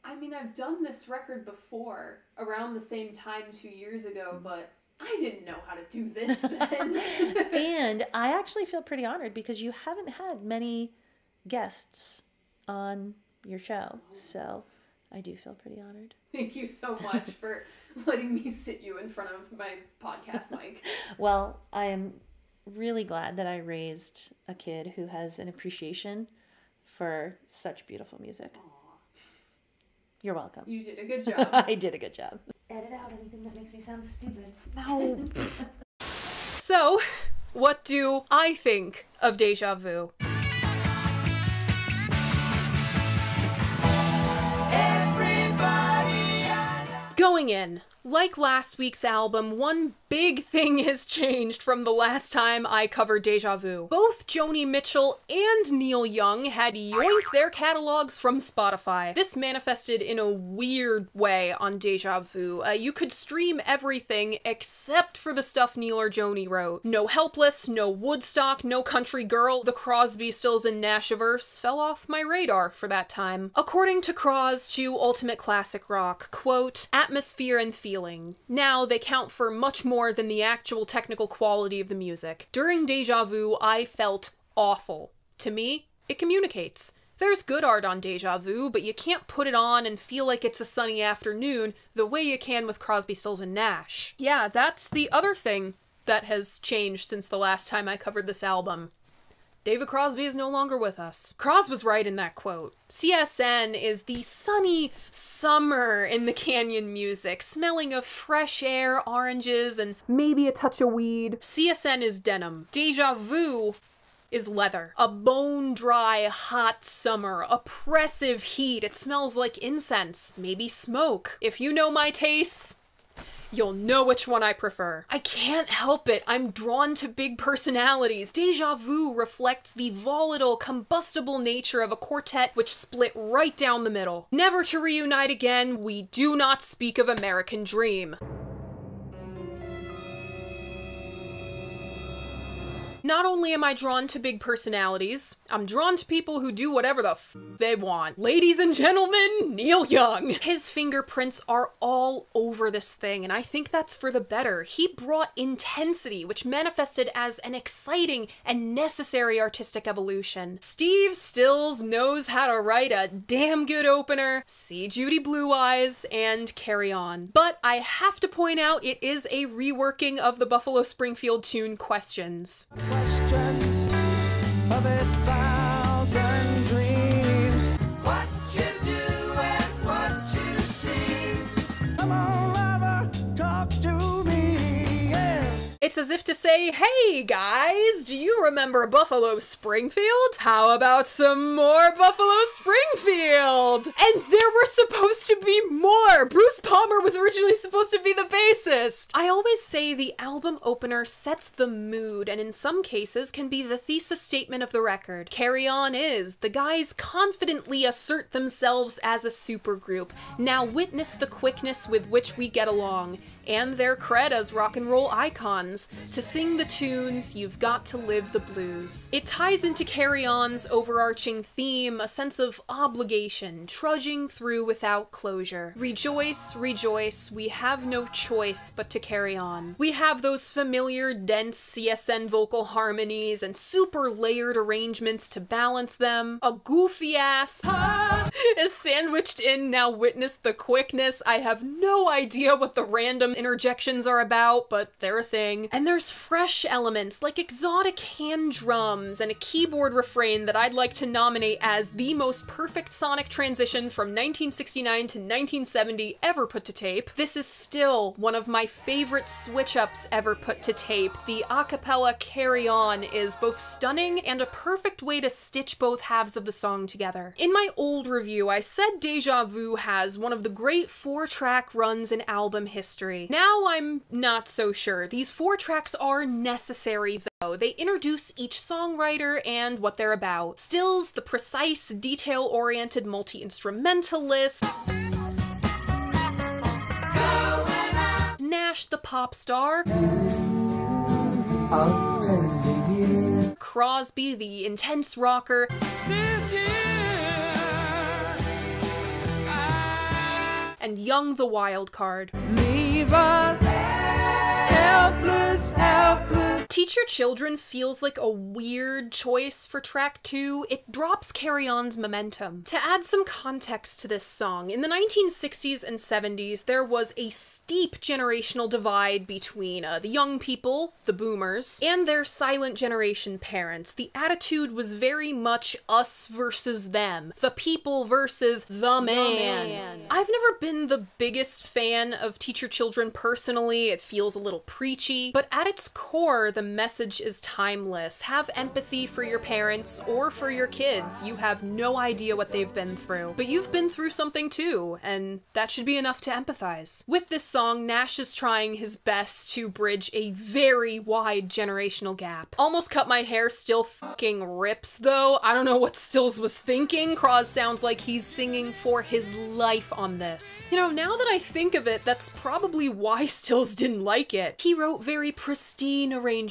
I mean, I've done this record before, around the same time 2 years ago, but I didn't know how to do this then. And I actually feel pretty honored because you haven't had many guests on your show, so I do feel pretty honored. Thank you so much for letting me sit you in front of my podcast mic. Well, I am really glad that I raised a kid who has an appreciation for such beautiful music. Aww. You're welcome. You did a good job. I did a good job. Edit out anything that makes me sound stupid. No. So, what do I think of Deja Vu? Going in, like last week's album, one big thing has changed from the last time I covered Deja Vu. Both Joni Mitchell and Neil Young had yoinked their catalogs from Spotify. This manifested in a weird way on Deja Vu. You could stream everything except for the stuff Neil or Joni wrote. No Helpless, no Woodstock, no Country Girl. The Crosby, Stills, and Nashiverse fell off my radar for that time. According to Cros to Ultimate Classic Rock, quote, atmosphere and feeling. Now they count for much more than the actual technical quality of the music. During Deja Vu, I felt awful. To me, it communicates. There's good art on Deja Vu, but you can't put it on and feel like it's a sunny afternoon the way you can with Crosby, Stills, and Nash. Yeah, that's the other thing that has changed since the last time I covered this album. David Crosby is no longer with us. Cros was right in that quote. CSN is the sunny summer in the canyon music, smelling of fresh air, oranges, and maybe a touch of weed. CSN is denim. Deja Vu is leather. A bone-dry, hot summer. Oppressive heat. It smells like incense. Maybe smoke. If you know my tastes, you'll know which one I prefer. I can't help it. I'm drawn to big personalities. Deja Vu reflects the volatile, combustible nature of a quartet which split right down the middle. Never to reunite again, we do not speak of American Dream. Not only am I drawn to big personalities, I'm drawn to people who do whatever the f they want. Ladies and gentlemen, Neil Young. His fingerprints are all over this thing, and I think that's for the better. He brought intensity, which manifested as an exciting and necessary artistic evolution. Steve Stills knows how to write a damn good opener, See Judy Blue Eyes, and Carry On. But I have to point out it is a reworking of the Buffalo Springfield tune Questions. Questions of 1,000 dreams. What you do and what you see. Come on, lover, talk to me, yeah. It's as if to say, hey guys, do you remember Buffalo Springfield? How about some more Buffalo Springfield? And there were supposed to be more! Bruce Palmer was originally supposed to be the bassist! I always say the album opener sets the mood, and in some cases can be the thesis statement of the record. Carry On is. The guys confidently assert themselves as a supergroup. Now witness the quickness with which we get along, and their cred as rock and roll icons. To sing the tunes, you've got to live the blues. It ties into Carry On's overarching theme, a sense of obligation, trudging through without closure. Rejoice, rejoice, we have no choice but to carry on. We have those familiar, dense CSN vocal harmonies and super layered arrangements to balance them. A goofy ass is sandwiched in Now Witness the Quickness. I have no idea what the random interjections are about, but they're a thing. And there's fresh elements like exotic hand drums and a keyboard refrain that I'd like to nominate as the most perfect sonic transition from 1969 to 1970 ever put to tape. This is still one of my favorite switch-ups ever put to tape. The a cappella Carry On is both stunning and a perfect way to stitch both halves of the song together. In my old review, I said Deja Vu has one of the great 4-track runs in album history. Now I'm not so sure. These 4 tracks are necessary though. They introduce each songwriter and what they're about. Stills, the precise, detail-oriented multi-instrumentalist. Nash, the pop star. Crosby, the intense rocker. And Young, the wild card. Leave us helpless, helpless. Teach Your Children feels like a weird choice for track 2. It drops Carry On's momentum. To add some context to this song, in the 1960s and 70s, there was a steep generational divide between the young people, the boomers, and their silent generation parents. The attitude was very much us versus them. The people versus the man. I've never been the biggest fan of Teach Your Children personally. It feels a little preachy, but at its core, the message is timeless. Have empathy for your parents or for your kids. You have no idea what they've been through, but you've been through something too, and that should be enough to empathize. With this song, Nash is trying his best to bridge a very wide generational gap. Almost Cut My Hair still fucking rips though. I don't know what Stills was thinking. Cross sounds like he's singing for his life on this. You know, now that I think of it, that's probably why Stills didn't like it. He wrote very pristine arrangements.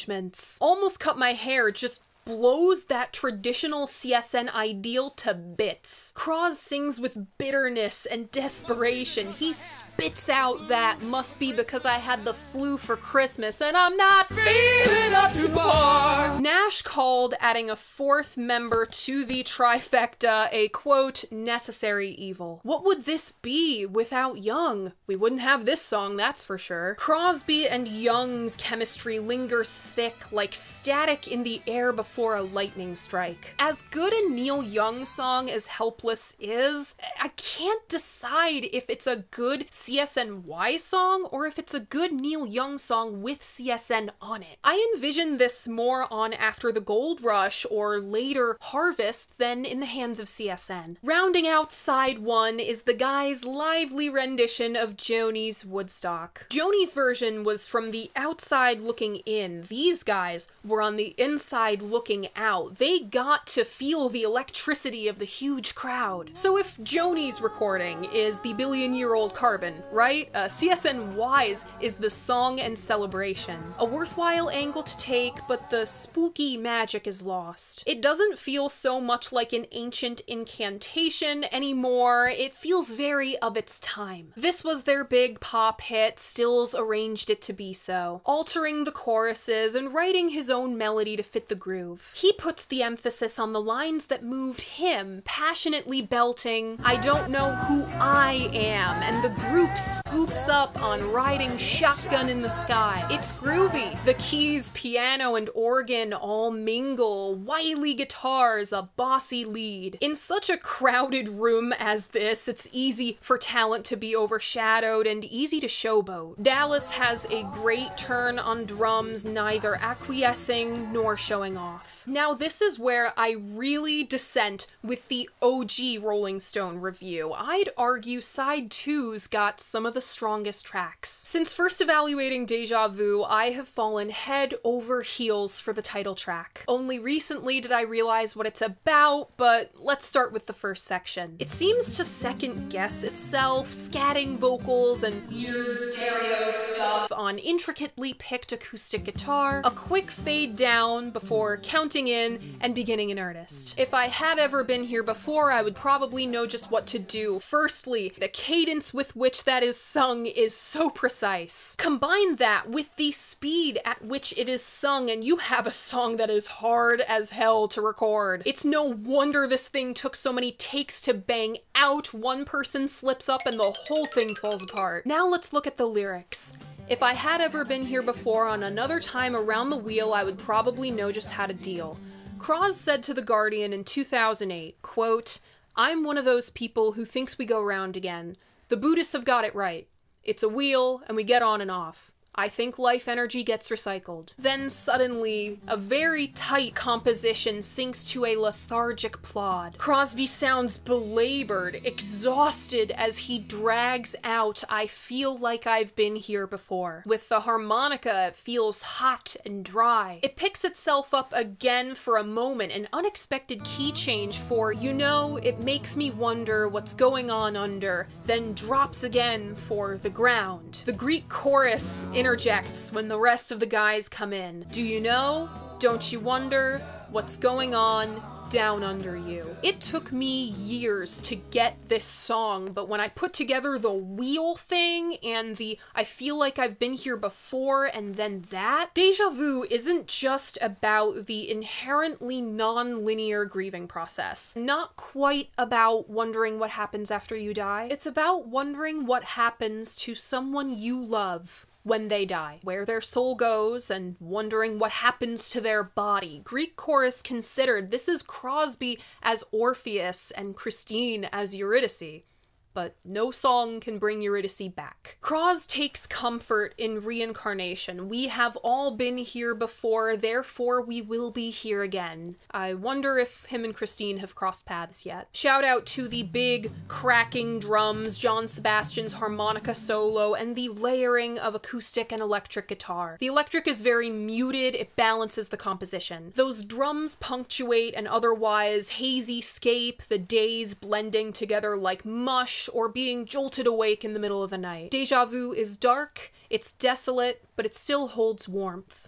Almost Cut My Hair just blows that traditional CSN ideal to bits. Cross sings with bitterness and desperation. He spits out that must be because I had the flu for Christmas and I'm not feeling up to par. Nash called adding a 4th member to the trifecta a quote, necessary evil. What would this be without Young? We wouldn't have this song, that's for sure. Crosby and Young's chemistry lingers thick like static in the air before a lightning strike. As good a Neil Young song as Helpless is, I can't decide if it's a good CSNY song or if it's a good Neil Young song with CSN on it. I envision this more on After the Gold Rush or later Harvest than in the hands of CSN. Rounding out side 1 is the guys' lively rendition of Joni's Woodstock. Joni's version was from the outside looking in. These guys were on the inside looking out. They got to feel the electricity of the huge crowd. So if Joni's recording is the billion-year-old carbon, right? CSNY's is the song and celebration. A worthwhile angle to take, but the spooky magic is lost. It doesn't feel so much like an ancient incantation anymore, it feels very of its time. This was their big pop hit, Stills arranged it to be so, altering the choruses and writing his own melody to fit the groove. He puts the emphasis on the lines that moved him, passionately belting, "I don't know who I am," and the group scoops up on riding shotgun in the sky. It's groovy. The keys, piano, and organ all mingle, wily guitars, a bossy lead. In such a crowded room as this, it's easy for talent to be overshadowed and easy to showboat. Dallas has a great turn on drums, neither acquiescing nor showing off. Now this is where I really dissent with the OG Rolling Stone review. I'd argue side 2's got some of the strongest tracks. Since first evaluating Deja Vu, I have fallen head over heels for the title track. Only recently did I realize what it's about, but let's start with the first section. It seems to second guess itself, scatting vocals and weird stereo stuff on intricately picked acoustic guitar, a quick fade down before counting in and beginning in earnest. If I had ever been here before, I would probably know just what to do. Firstly, the cadence with which that is sung is so precise. Combine that with the speed at which it is sung and you have a song that is hard as hell to record. It's no wonder this thing took so many takes to bang out. One person slips up and the whole thing falls apart. Now let's look at the lyrics. If I had ever been here before on another time around the wheel, I would probably know just how to deal. Crosby said to The Guardian in 2008, quote, "I'm one of those people who thinks we go round again. The Buddhists have got it right. It's a wheel and we get on and off. I think life energy gets recycled." Then suddenly, a very tight composition sinks to a lethargic plod. Crosby sounds belabored, exhausted as he drags out, "I feel like I've been here before." With the harmonica, it feels hot and dry. It picks itself up again for a moment, an unexpected key change for, "You know, it makes me wonder what's going on under," then drops again for "the ground." The Greek chorus interjects when the rest of the guys come in. "Do you know? Don't you wonder what's going on down under you?" It took me years to get this song, but when I put together the wheel thing and the "I feel like I've been here before" and then that, Deja Vu isn't just about the inherently non-linear grieving process. Not quite about wondering what happens after you die. It's about wondering what happens to someone you love when they die, where their soul goes, and wondering what happens to their body. Greek chorus considered, this is Crosby as Orpheus and Christine as Eurydice. But no song can bring Eurydice back. Crosby takes comfort in reincarnation. We have all been here before, therefore we will be here again. I wonder if him and Christine have crossed paths yet. Shout out to the big, cracking drums, John Sebastian's harmonica solo, and the layering of acoustic and electric guitar. The electric is very muted, it balances the composition. Those drums punctuate an otherwise hazy scape, the days blending together like mush, or being jolted awake in the middle of the night. Deja Vu is dark, it's desolate, but it still holds warmth.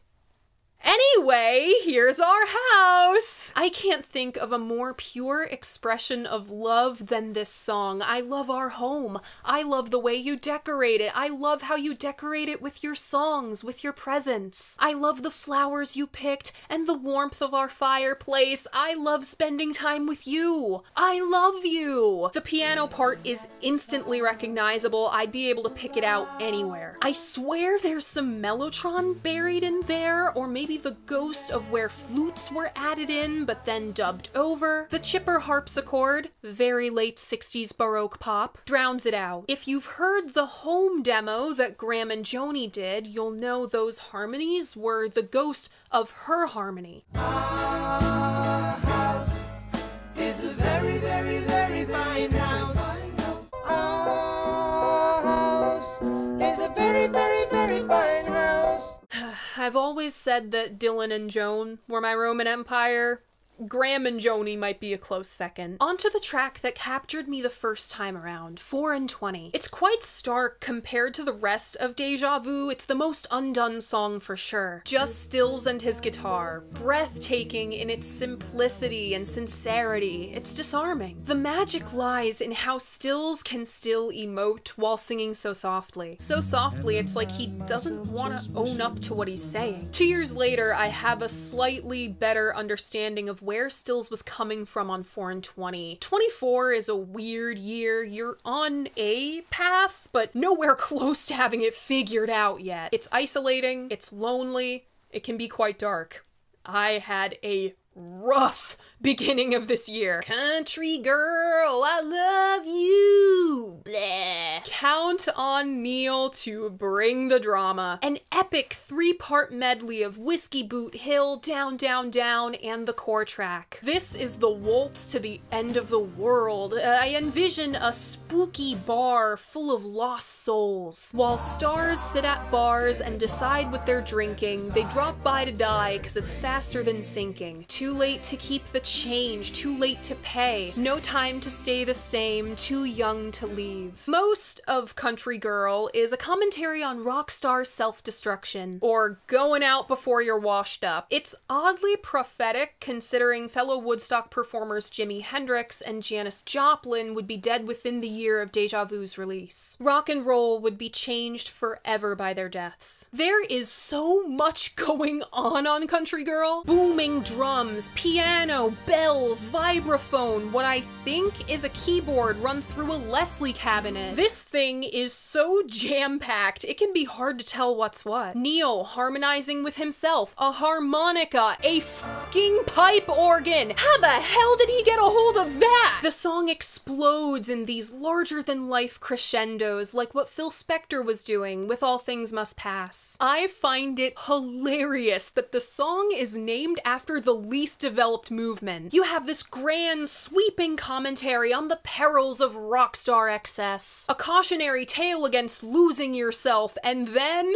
Anyway, here's our house! I can't think of a more pure expression of love than this song. I love our home. I love the way you decorate it. I love how you decorate it with your songs, with your presence. I love the flowers you picked and the warmth of our fireplace. I love spending time with you. I love you! The piano part is instantly recognizable. I'd be able to pick it out anywhere. I swear there's some Mellotron buried in there, or maybe the ghost of where flutes were added in but then dubbed over. The chipper harpsichord, very late 60s Baroque pop, drowns it out. If you've heard the home demo that Graham and Joni did, you'll know those harmonies were the ghost of her harmony. Our house is a very, very, very fine house. Our house is a very, very, very fine house. I've always said that Dylan and Joan were my Roman Empire. Graham and Joni might be a close second. Onto the track that captured me the first time around, 4 and 20. It's quite stark compared to the rest of Deja Vu. It's the most undone song for sure. Just Stills and his guitar, breathtaking in its simplicity and sincerity. It's disarming. The magic lies in how Stills can still emote while singing so softly. So softly, it's like he doesn't want to own up to what he's saying. 2 years later, I have a slightly better understanding of where Stills was coming from on 4 and 20. 24 is a weird year. You're on a path, but nowhere close to having it figured out yet. It's isolating, it's lonely, it can be quite dark. I had a rough beginning of this year. Country girl, I love you. Bleh. Count on Neil to bring the drama. An epic 3-part medley of Whiskey Boot Hill, Down, Down, Down, and the core track. This is the waltz to the end of the world. I envision a spooky bar full of lost souls. While stars sit at bars and decide what they're drinking, they drop by to die because it's faster than sinking. Too late to keep the change, too late to pay, no time to stay the same, too young to leave. Most of Country Girl is a commentary on rock star self-destruction, or going out before you're washed up. It's oddly prophetic considering fellow Woodstock performers Jimi Hendrix and Janis Joplin would be dead within the year of Deja Vu's release. Rock and roll would be changed forever by their deaths. There is so much going on Country Girl. Booming drums, piano, bells, vibraphone, what I think is a keyboard run through a Leslie cabinet. This thing is so jam-packed, it can be hard to tell what's what. Neil harmonizing with himself, a harmonica, a fucking pipe organ. How the hell did he get a hold of that? The song explodes in these larger-than-life crescendos, like what Phil Spector was doing with All Things Must Pass. I find it hilarious that the song is named after the least developed movement. You have this grand, sweeping commentary on the perils of rockstar excess, a cautionary tale against losing yourself, and then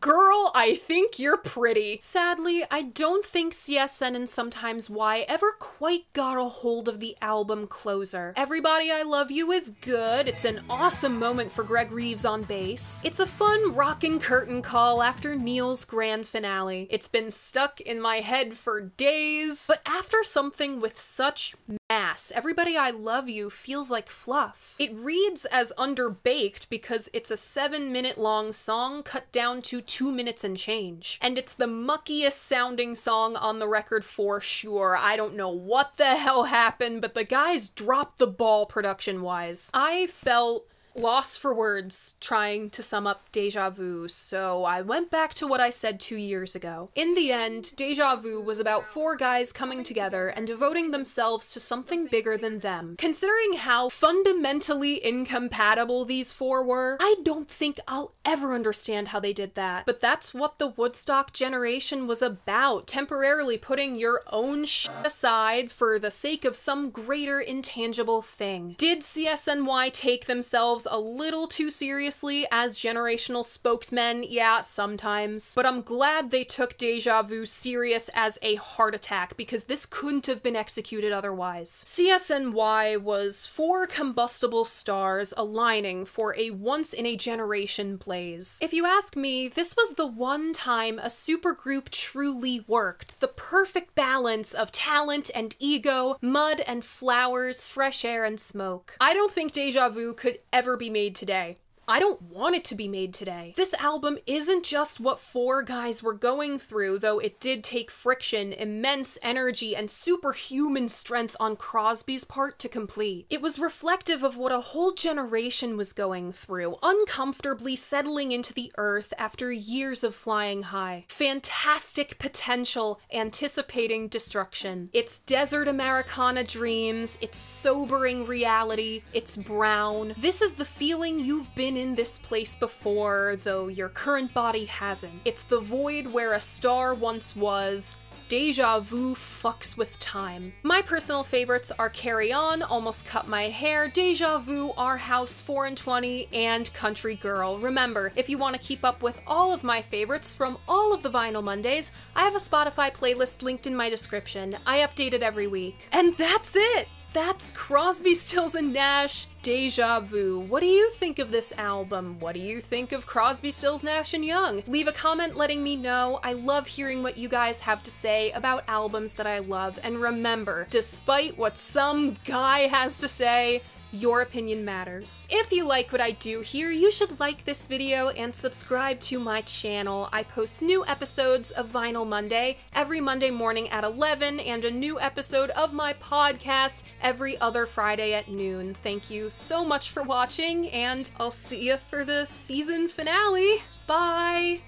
girl, I think you're pretty. Sadly, I don't think CSN and Sometimes Why ever quite got a hold of the album closer. Everybody I Love You is good. It's an awesome moment for Greg Reeves on bass. It's a fun rockin' curtain call after Neil's grand finale. It's been stuck in my head for days, but after something with such mass, Everybody I Love You feels like fluff. It reads as underbaked because it's a 7-minute long song cut down to 2 minutes and change. And it's the muckiest sounding song on the record for sure. I don't know what the hell happened, but the guys dropped the ball production-wise. I felt lost for words trying to sum up Deja Vu, so I went back to what I said 2 years ago. In the end, Deja Vu was about 4 guys coming together and devoting themselves to something bigger than them. Considering how fundamentally incompatible these 4 were, I don't think I'll ever understand how they did that. But that's what the Woodstock generation was about, temporarily putting your own shit aside for the sake of some greater intangible thing. Did CSNY take themselves a little too seriously as generational spokesmen? Yeah, sometimes. But I'm glad they took Deja Vu serious as a heart attack, because this couldn't have been executed otherwise. CSNY was 4 combustible stars aligning for a once-in-a-generation blaze. If you ask me, this was the one time a supergroup truly worked. The perfect balance of talent and ego, mud and flowers, fresh air and smoke. I don't think Deja Vu could ever be made today. I don't want it to be made today. This album isn't just what 4 guys were going through, though it did take friction, immense energy, and superhuman strength on Crosby's part to complete. It was reflective of what a whole generation was going through, uncomfortably settling into the earth after years of flying high. Fantastic potential, anticipating destruction. It's desert Americana dreams, it's sobering reality, it's brown. This is the feeling you've been in this place before, though your current body hasn't. It's the void where a star once was, Deja Vu fucks with time. My personal favorites are Carry On, Almost Cut My Hair, Deja Vu, Our House, 4 and 20, and Country Girl. Remember, if you want to keep up with all of my favorites from all of the Vinyl Mondays, I have a Spotify playlist linked in my description. I update it every week. And that's it! That's Crosby, Stills and Nash, Deja Vu. What do you think of this album? What do you think of Crosby, Stills, Nash and Young? Leave a comment letting me know. I love hearing what you guys have to say about albums that I love. And remember, despite what some guy has to say, your opinion matters. If you like what I do here, you should like this video and subscribe to my channel. I post new episodes of Vinyl Monday every Monday morning at 11 and a new episode of my podcast every other Friday at noon. Thank you so much for watching, and I'll see you for the season finale. Bye!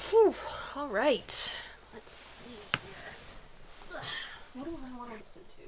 Whew, all right. Let's see here. What do I want to listen to?